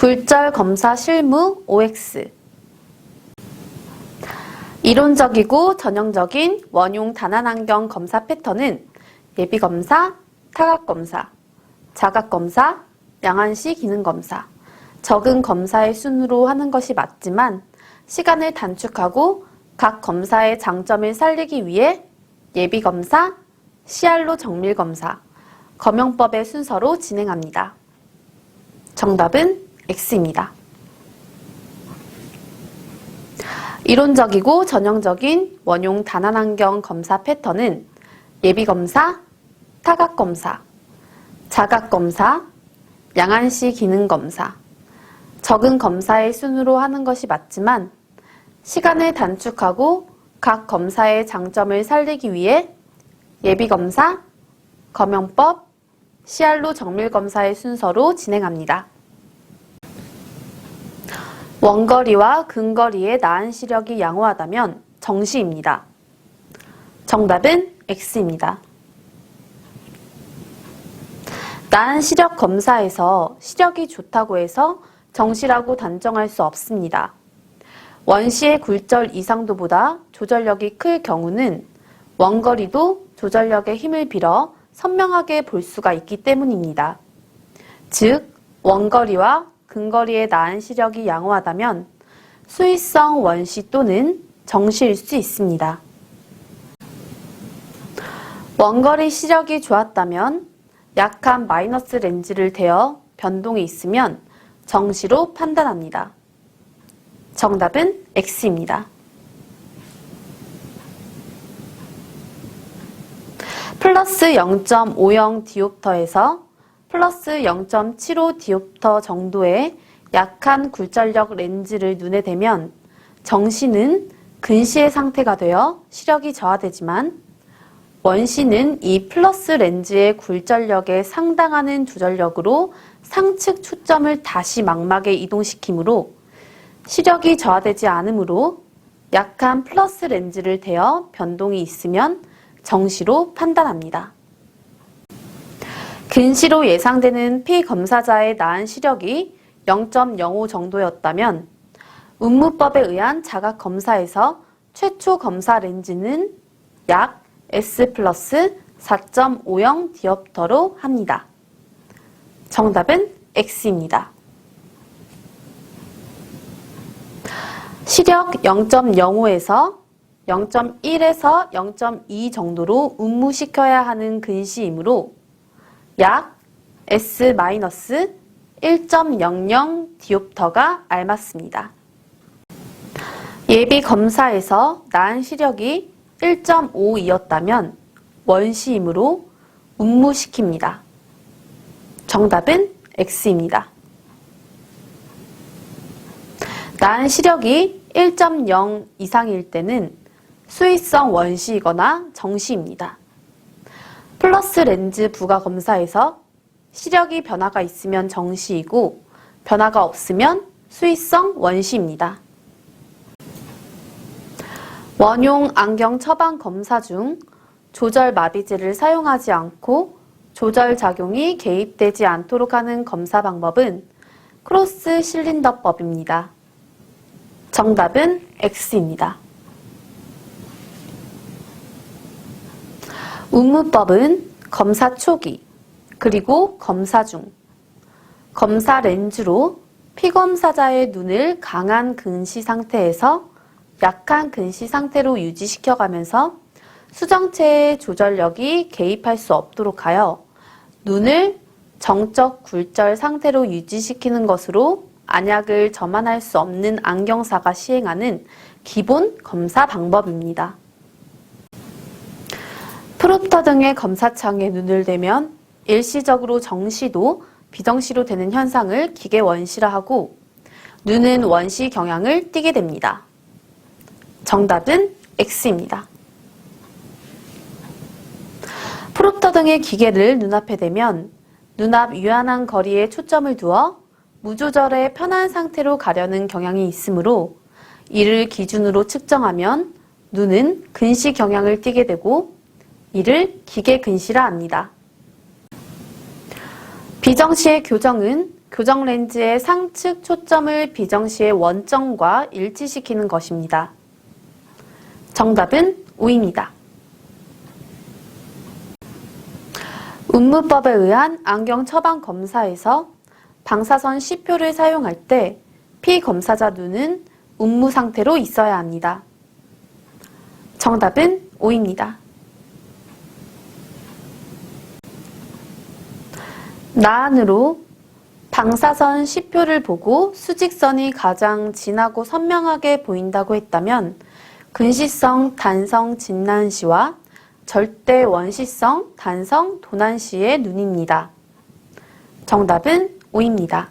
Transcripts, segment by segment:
굴절 검사 실무 OX. 이론적이고 전형적인 원용 단안안경 검사 패턴은 예비검사, 타각검사, 자각검사, 양안시 기능검사, 적응 검사의 순으로 하는 것이 맞지만 시간을 단축하고 각 검사의 장점을 살리기 위해 예비검사, CR로 정밀검사, 검영법의 순서로 진행합니다. 정답은 X입니다. 이론적이고 전형적인 원용 단안안경 검사 패턴은 예비검사, 타각검사, 자각검사, 양안시 기능검사, 적응 검사의 순으로 하는 것이 맞지만 시간을 단축하고 각 검사의 장점을 살리기 위해 예비검사, 검영법, CR로 정밀검사의 순서로 진행합니다. 원거리와 근거리의 나은 시력이 양호하다면 정시입니다. 정답은 X입니다. 나은 시력 검사에서 시력이 좋다고 해서 정시라고 단정할 수 없습니다. 원시의 굴절 이상도보다 조절력이 클 경우는 원거리도 조절력의 힘을 빌어 선명하게 볼 수가 있기 때문입니다. 즉, 원거리와 근거리의 나은 시력이 양호하다면 수의성 원시 또는 정시일 수 있습니다. 원거리 시력이 좋았다면 약한 마이너스 렌즈를 대어 변동이 있으면 정시로 판단합니다. 정답은 X입니다. 플러스 0.50 디옵터에서 플러스 0.75 디옵터 정도의 약한 굴절력 렌즈를 눈에 대면 정시는 근시의 상태가 되어 시력이 저하되지만 원시는 이 플러스 렌즈의 굴절력에 상당하는 조절력으로 상측 초점을 다시 망막에 이동시키므로 시력이 저하되지 않으므로 약한 플러스 렌즈를 대어 변동이 있으면 정시로 판단합니다. 근시로 예상되는 피검사자의 나은 시력이 0.05 정도였다면 운무법에 의한 자각검사에서 최초 검사 렌즈는 약 S 플러스 4.50 디옵터로 합니다. 정답은 X입니다. 시력 0.05에서 0.1에서 0.2 정도로 운무시켜야 하는 근시이므로 약 S-1.00 디옵터가 알맞습니다. 예비 검사에서 나은 시력이 1.52였다면 원시이므로 운무시킵니다. 정답은 X입니다. 나은 시력이 1.0 이상일 때는 수의성 원시이거나 정시입니다. 플러스 렌즈 부가 검사에서 시력이 변화가 있으면 정시이고 변화가 없으면 수의성 원시입니다. 원용 안경 처방 검사 중 조절 마비제를 사용하지 않고 조절 작용이 개입되지 않도록 하는 검사 방법은 크로스 실린더법입니다. 정답은 X입니다. 운무법은 검사 초기, 그리고 검사 중, 검사 렌즈로 피검사자의 눈을 강한 근시 상태에서 약한 근시 상태로 유지시켜가면서 수정체의 조절력이 개입할 수 없도록 하여 눈을 정적 굴절 상태로 유지시키는 것으로 안약을 점안할 수 없는 안경사가 시행하는 기본 검사 방법입니다. 프롭터 등의 검사창에 눈을 대면 일시적으로 정시도 비정시로 되는 현상을 기계 원시라하고 눈은 원시 경향을 띠게 됩니다. 정답은 X입니다. 프롭터 등의 기계를 눈앞에 대면 눈앞 유한한 거리에 초점을 두어 무조절의 편한 상태로 가려는 경향이 있으므로 이를 기준으로 측정하면 눈은 근시 경향을 띠게 되고 이를 기계 근시라 합니다. 비정시의 교정은 교정 렌즈의 상측 초점을 비정시의 원점과 일치시키는 것입니다. 정답은 O입니다. 운무법에 의한 안경 처방 검사에서 방사선 C표를 사용할 때 피검사자 눈은 운무 상태로 있어야 합니다. 정답은 O입니다. 나안으로 방사선 C표를 보고 수직선이 가장 진하고 선명하게 보인다고 했다면 근시성 단성 진난시와 절대 원시성 단성 도난시의 눈입니다. 정답은 O입니다.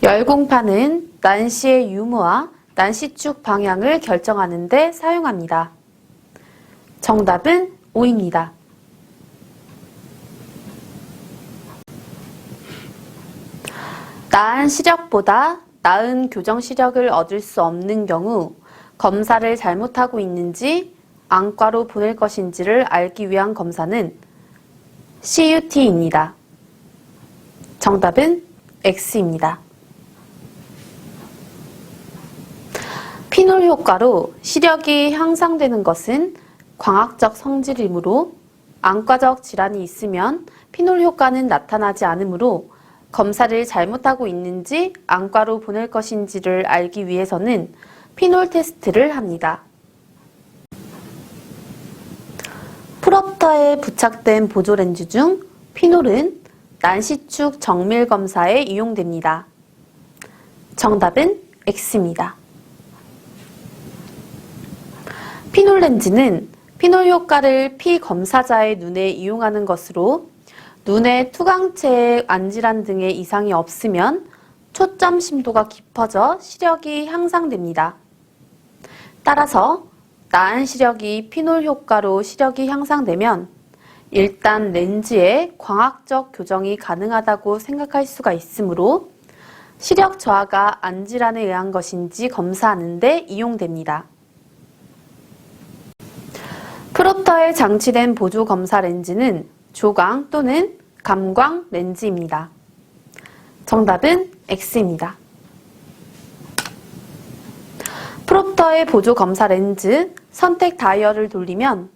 열공판은 난시의 유무와 난시축 방향을 결정하는 데 사용합니다. 정답은 O입니다. 나은 시력보다 나은 교정 시력을 얻을 수 없는 경우 검사를 잘못하고 있는지 안과로 보낼 것인지를 알기 위한 검사는 CUT입니다. 정답은 X입니다. 피놀 효과로 시력이 향상되는 것은 광학적 성질이므로 안과적 질환이 있으면 피놀 효과는 나타나지 않으므로 검사를 잘못하고 있는지 안과로 보낼 것인지를 알기 위해서는 피놀 테스트를 합니다. 프롭터에 부착된 보조렌즈 중 피놀은 난시축 정밀 검사에 이용됩니다. 정답은 X입니다. 피놀 렌즈는 피놀 효과를 피검사자의 눈에 이용하는 것으로 눈의 투광체의 안질환 등의 이상이 없으면 초점 심도가 깊어져 시력이 향상됩니다. 따라서 나은 시력이 피놀 효과로 시력이 향상되면 일단 렌즈의 광학적 교정이 가능하다고 생각할 수가 있으므로 시력 저하가 안질환에 의한 것인지 검사하는 데 이용됩니다. 프롭터에 장치된 보조 검사 렌즈는 조광 또는 감광 렌즈입니다. 정답은 X입니다. 프롭터의 보조 검사 렌즈 선택 다이얼을 돌리면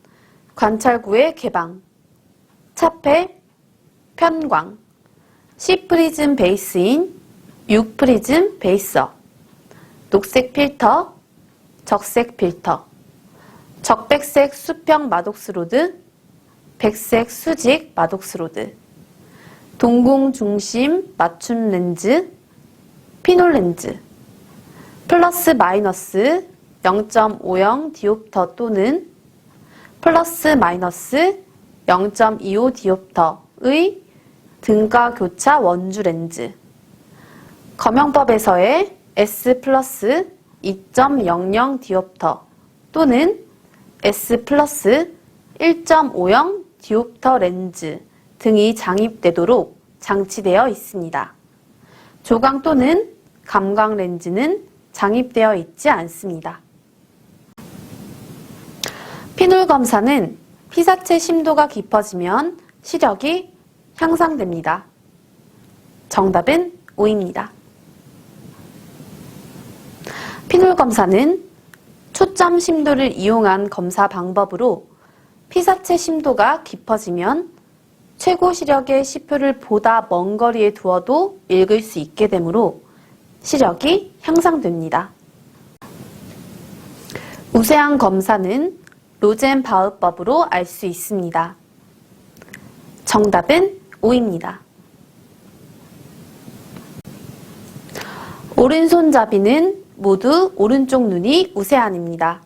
관찰구의 개방, 차폐, 편광, C프리즘 베이스인 6프리즘 베이서, 녹색 필터, 적색 필터, 적백색 수평 마독스로드, 백색 수직 마독스로드, 동공 중심 맞춤 렌즈, 피놀 렌즈, 플러스 마이너스 0.50 디옵터 또는 플러스 마이너스 0.25 디옵터의 등가 교차 원주 렌즈, 검영법에서의 S 플러스 2.00 디옵터 또는 S 플러스 1.50 디옵터 렌즈 등이 장입되도록 장치되어 있습니다. 조광 또는 감광 렌즈는 장입되어 있지 않습니다. 피놀 검사는 피사체 심도가 깊어지면 시력이 향상됩니다. 정답은 O입니다. 피놀 검사는 초점 심도를 이용한 검사 방법으로 피사체 심도가 깊어지면 최고 시력의 C표를 보다 먼 거리에 두어도 읽을 수 있게 되므로 시력이 향상됩니다. 우세한 검사는 로젠바흐법으로 알 수 있습니다. 정답은 O입니다. 오른손잡이는 모두 오른쪽 눈이 우세한입니다.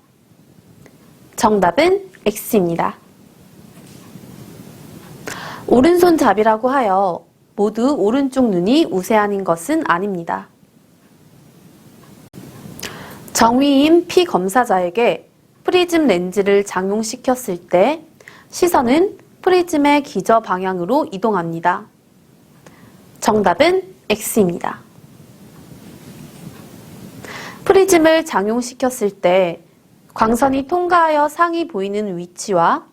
정답은 X입니다. 오른손잡이라고 하여 모두 오른쪽 눈이 우세한인 것은 아닙니다. 정위임 피검사자에게 프리즘 렌즈를 장용시켰을 때 시선은 프리즘의 기저 방향으로 이동합니다. 정답은 X입니다. 프리즘을 장용시켰을 때 광선이 통과하여 상이 보이는 위치와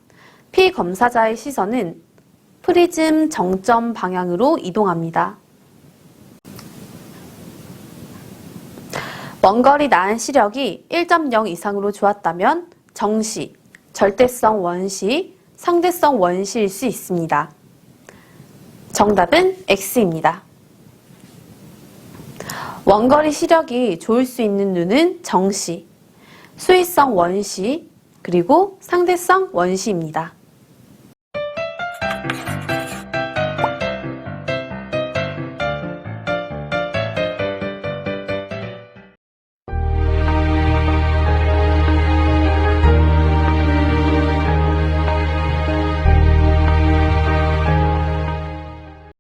피검사자의 시선은 프리즘 정점 방향으로 이동합니다. 원거리 나한 시력이 1.0 이상으로 좋았다면 정시, 절대성 원시, 상대성 원시일 수 있습니다. 정답은 X입니다. 원거리 시력이 좋을 수 있는 눈은 정시, 수위성 원시, 그리고 상대성 원시입니다.